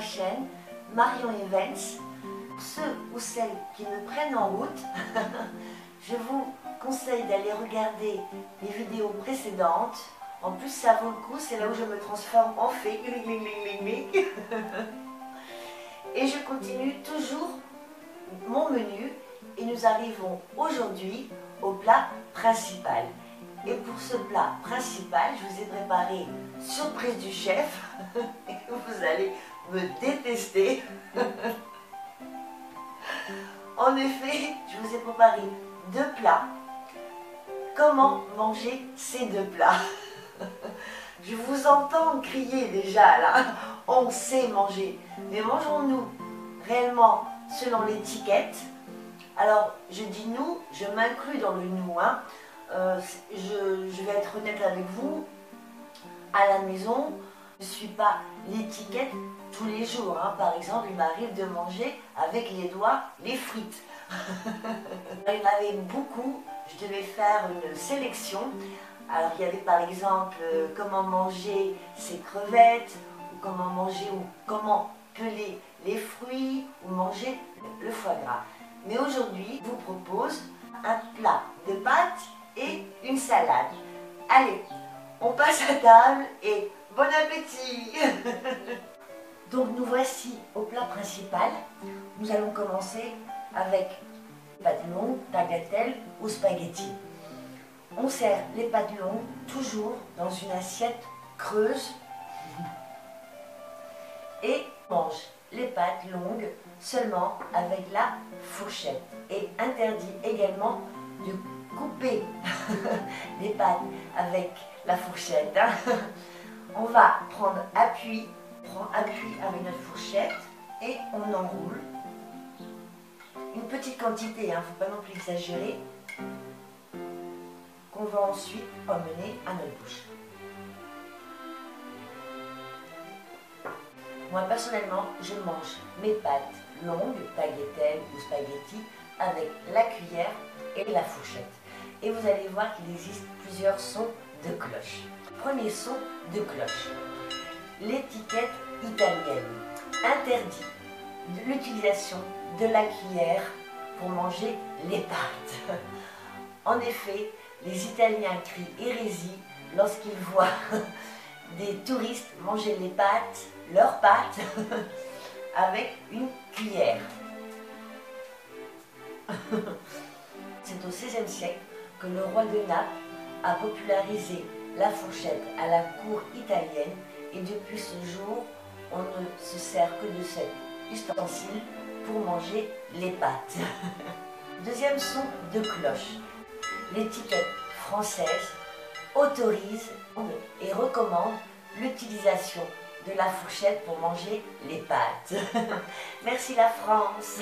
ma chaîne Marion Evans. Pour ceux ou celles qui me prennent en route, je vous conseille d'aller regarder les vidéos précédentes. En plus, ça vaut le coup, c'est là où je me transforme en fée. Et je continue toujours mon menu et nous arrivons aujourd'hui au plat principal. Et pour ce plat principal, je vous ai préparé surprise du chef. Et vous allez me détester. En effet, je vous ai préparé deux plats. Comment manger ces deux plats? Je vous entends crier déjà là. On sait manger. Mais mangeons-nous réellement selon l'étiquette? Alors, je dis nous, je m'inclus dans le nous. Hein. Je vais être honnête avec vous. À la maison, je ne suis pas l'étiquette tous les jours. Hein. Par exemple, il m'arrive de manger avec les doigts les frites. Il y en avait beaucoup. Je devais faire une sélection. Alors, il y avait par exemple comment manger ses crevettes, ou comment manger ou comment peler les fruits, ou manger le foie gras. Mais aujourd'hui, je vous propose un plat de pâtes et une salade. Allez, on passe à table et bon appétit! Donc nous voici au plat principal. Nous allons commencer avec les pâtes longues, tagliatelle ou spaghetti. On sert les pâtes longues toujours dans une assiette creuse et on mange les pâtes longues seulement avec la fourchette. Et interdit également de couper les pâtes avec la fourchette. On va prendre appui, avec notre fourchette et on enroule. Une petite quantité, il ne faut pas non plus exagérer, qu'on va ensuite emmener à notre bouche. Moi personnellement, je mange mes pâtes longues, tagliatelle ou spaghetti, avec la cuillère et la fourchette. Et vous allez voir qu'il existe plusieurs sons de cloche. Premier son de cloche. L'étiquette italienne interdit l'utilisation de la cuillère pour manger les pâtes. En effet, les Italiens crient hérésie lorsqu'ils voient des touristes manger les pâtes, leurs pâtes, avec une cuillère. C'est au XVIe siècle que le roi de Naples a popularisé la fourchette à la cour italienne et depuis ce jour, on ne se sert que de cet ustensile pour manger les pâtes. Deuxième son de cloche. L'étiquette française autorise et recommande l'utilisation de la fourchette pour manger les pâtes. Merci la France.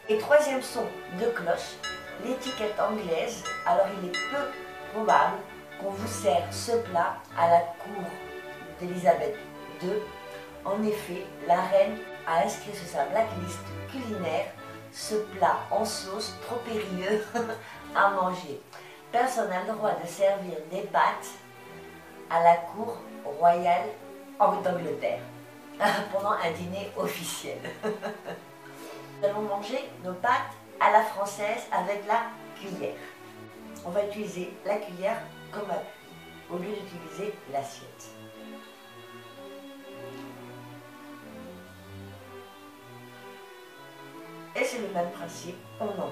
Et troisième son de cloche, l'étiquette anglaise. Alors il est peu probable qu'on vous sert ce plat à la cour d'Élisabeth II. En effet, la reine a inscrit sur sa blacklist culinaire ce plat en sauce trop périlleux à manger. Personne n'a le droit de servir des pâtes à la cour royale d'Angleterre pendant un dîner officiel. Nous allons manger nos pâtes à la française avec la cuillère. On va utiliser la cuillère comme appui au lieu d'utiliser l'assiette. Et c'est le même principe, on enroule.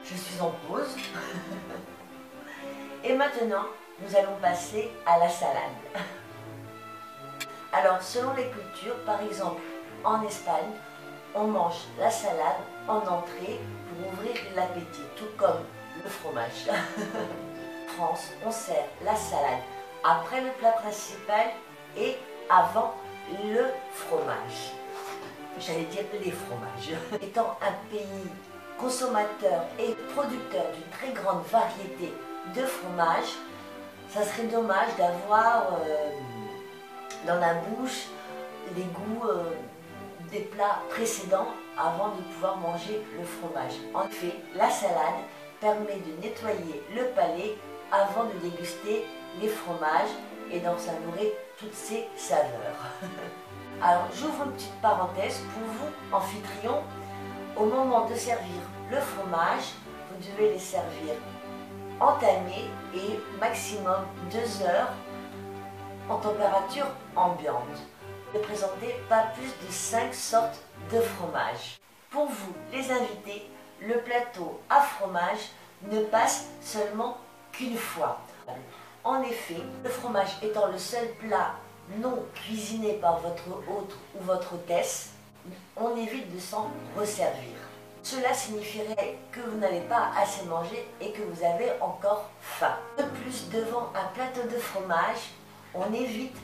Je suis en pause. Et maintenant, nous allons passer à la salade. Alors, selon les cultures, par exemple, en Espagne, on mange la salade en entrée pour ouvrir l'appétit, tout comme le fromage. En France, on sert la salade après le plat principal et avant le fromage. J'allais dire les fromages. Étant un pays consommateur et producteur d'une très grande variété de fromages, ça serait dommage d'avoir dans la bouche des goûts des plats précédents avant de pouvoir manger le fromage. En effet, la salade permet de nettoyer le palais avant de déguster les fromages et d'en savourer toutes ses saveurs. Alors j'ouvre une petite parenthèse pour vous, amphitryon. Au moment de servir le fromage, vous devez les servir entamés et maximum 2 heures en température ambiante. Ne présentez pas plus de 5 sortes de fromage. Pour vous, les invités, le plateau à fromage ne passe seulement qu'une fois. En effet, le fromage étant le seul plat non cuisiné par votre hôte ou votre hôtesse, on évite de s'en resservir. Cela signifierait que vous n'avez pas assez mangé et que vous avez encore faim. De plus, devant un plateau de fromage, on évite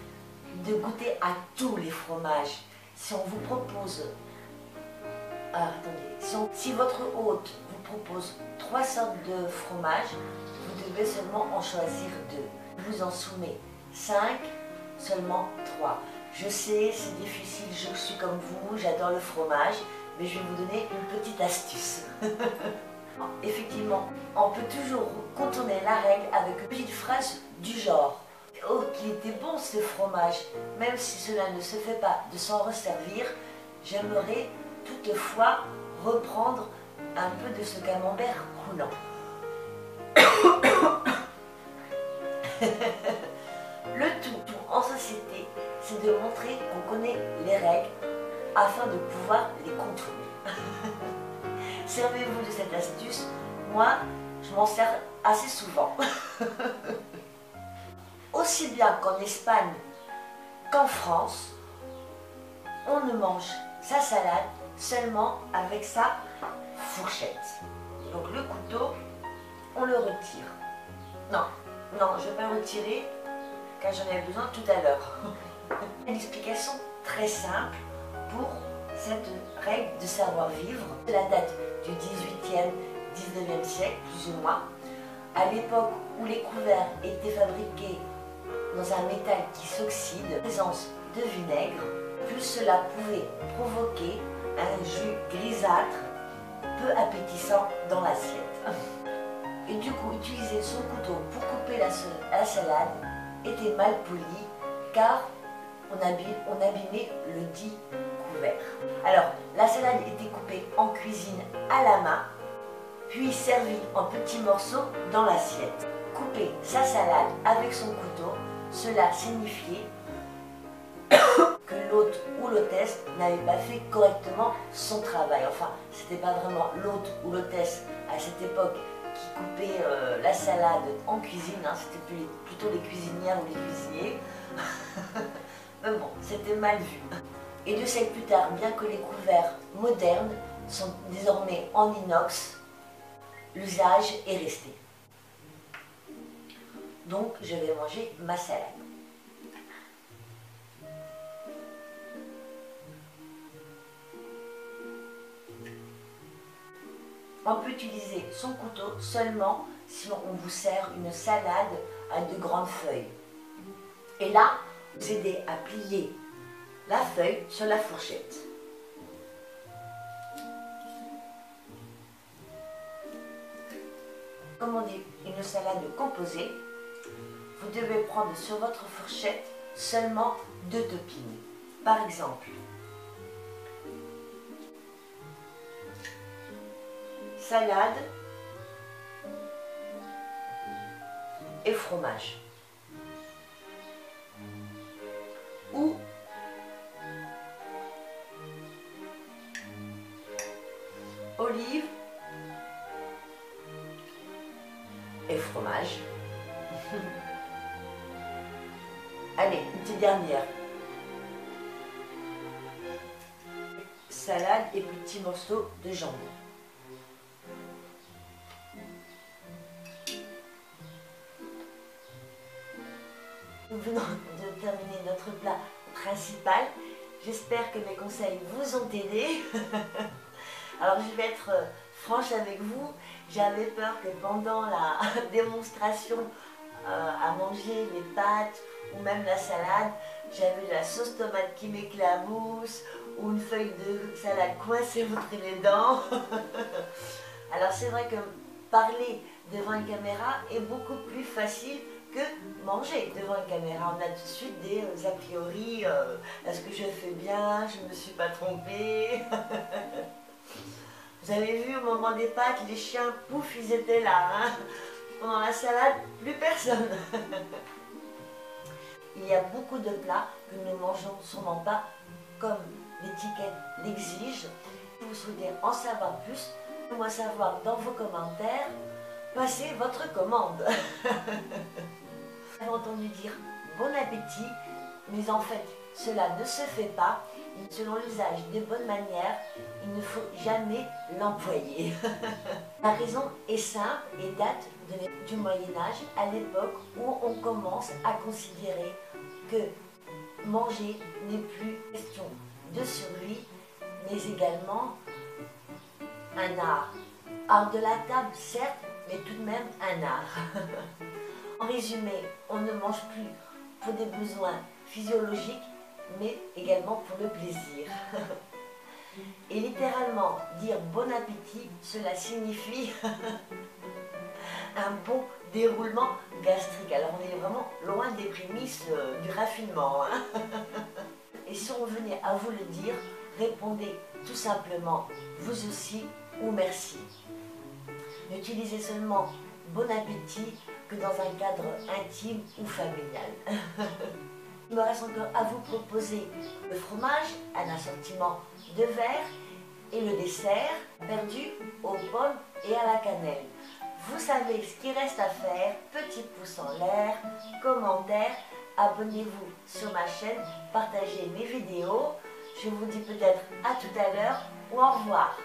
de goûter à tous les fromages. Si on vous propose... si votre hôte vous propose 3 sortes de fromages, vous devez seulement en choisir 2. Vous en soumet 5, seulement 3. Je sais, c'est difficile, je suis comme vous, j'adore le fromage, mais je vais vous donner une petite astuce. Effectivement, on peut toujours contourner la règle avec une petite phrase du genre « Oh, qu'il était bon ce fromage !» Même si cela ne se fait pas de s'en resservir, j'aimerais toutefois reprendre un peu de ce camembert coulant. Le tout en société, c'est de montrer qu'on connaît les règles afin de pouvoir les contourner. Servez-vous de cette astuce, moi je m'en sers assez souvent. Aussi bien qu'en Espagne qu'en France, on ne mange sa salade seulement avec sa fourchette. Donc le couteau, on le retire. Non, je vais pas le retirer car j'en ai besoin tout à l'heure. Une explication très simple pour cette règle de savoir-vivre. La date du 18e, 19e siècle, plus ou moins, à l'époque où les couverts étaient fabriqués dans un métal qui s'oxyde, présence de vinaigre, plus cela pouvait provoquer un jus grisâtre, peu appétissant dans l'assiette. Et du coup, utiliser son couteau pour couper la salade était mal poli, car on abîmait le dit couvert. Alors, la salade était coupée en cuisine à la main, puis servie en petits morceaux dans l'assiette. Couper sa salade avec son couteau, cela signifiait que l'hôte ou l'hôtesse n'avait pas fait correctement son travail. Enfin, c'était pas vraiment l'hôte ou l'hôtesse à cette époque qui coupait la salade en cuisine, hein, c'était plutôt les cuisinières ou les cuisiniers. Mais bon, c'était mal vu. Et 2 siècles plus tard, bien que les couverts modernes sont désormais en inox, l'usage est resté. Donc, je vais manger ma salade. On peut utiliser son couteau seulement si on vous sert une salade à de grandes feuilles. Et là, vous aidez à plier la feuille sur la fourchette. Comme on dit une salade composée, vous devez prendre sur votre fourchette seulement 2 toppings. Par exemple, salade et fromage. Ou olive et fromage. Allez, une petite dernière. Salade et petits morceaux de jambon. Nous venons de terminer notre plat principal. J'espère que mes conseils vous ont aidé. Alors je vais être franche avec vous, j'avais peur que pendant la démonstration à manger les pâtes ou même la salade, j'avais de la sauce tomate qui m'éclabousse ou une feuille de salade coincée entre les dents. Alors c'est vrai que parler devant une caméra est beaucoup plus facile que manger devant une caméra. On a tout de suite des a priori, est-ce que je fais bien, je ne me suis pas trompée. Vous avez vu au moment des pâtes, les chiens, pouf, ils étaient là. Hein. Pendant la salade, plus personne. Il y a beaucoup de plats que nous ne mangeons sûrement pas comme l'étiquette l'exige. Si vous souhaitez en savoir plus, faites-moi savoir dans vos commentaires, passez votre commande. Vous avez entendu dire bon appétit, mais en fait, cela ne se fait pas. Selon l'usage des bonnes manières, il ne faut jamais l'employer. La raison est simple et date du Moyen-Âge, à l'époque où on commence à considérer que manger n'est plus question de survie, mais également un art. Art de la table, certes, mais tout de même un art. En résumé, on ne mange plus pour des besoins physiologiques, mais également pour le plaisir. Et littéralement, dire bon appétit, cela signifie un bon déroulement gastrique. Alors on est vraiment loin des prémices du raffinement. Hein. Et si on venait à vous le dire, répondez tout simplement vous aussi ou merci. N'utilisez seulement bon appétit que dans un cadre intime ou familial. Il me reste encore à vous proposer le fromage, un assortiment de verre et le dessert perdu aux pommes et à la cannelle. Vous savez ce qu'il reste à faire, petit pouce en l'air, commentaire, abonnez-vous sur ma chaîne, partagez mes vidéos. Je vous dis peut-être à tout à l'heure ou au revoir.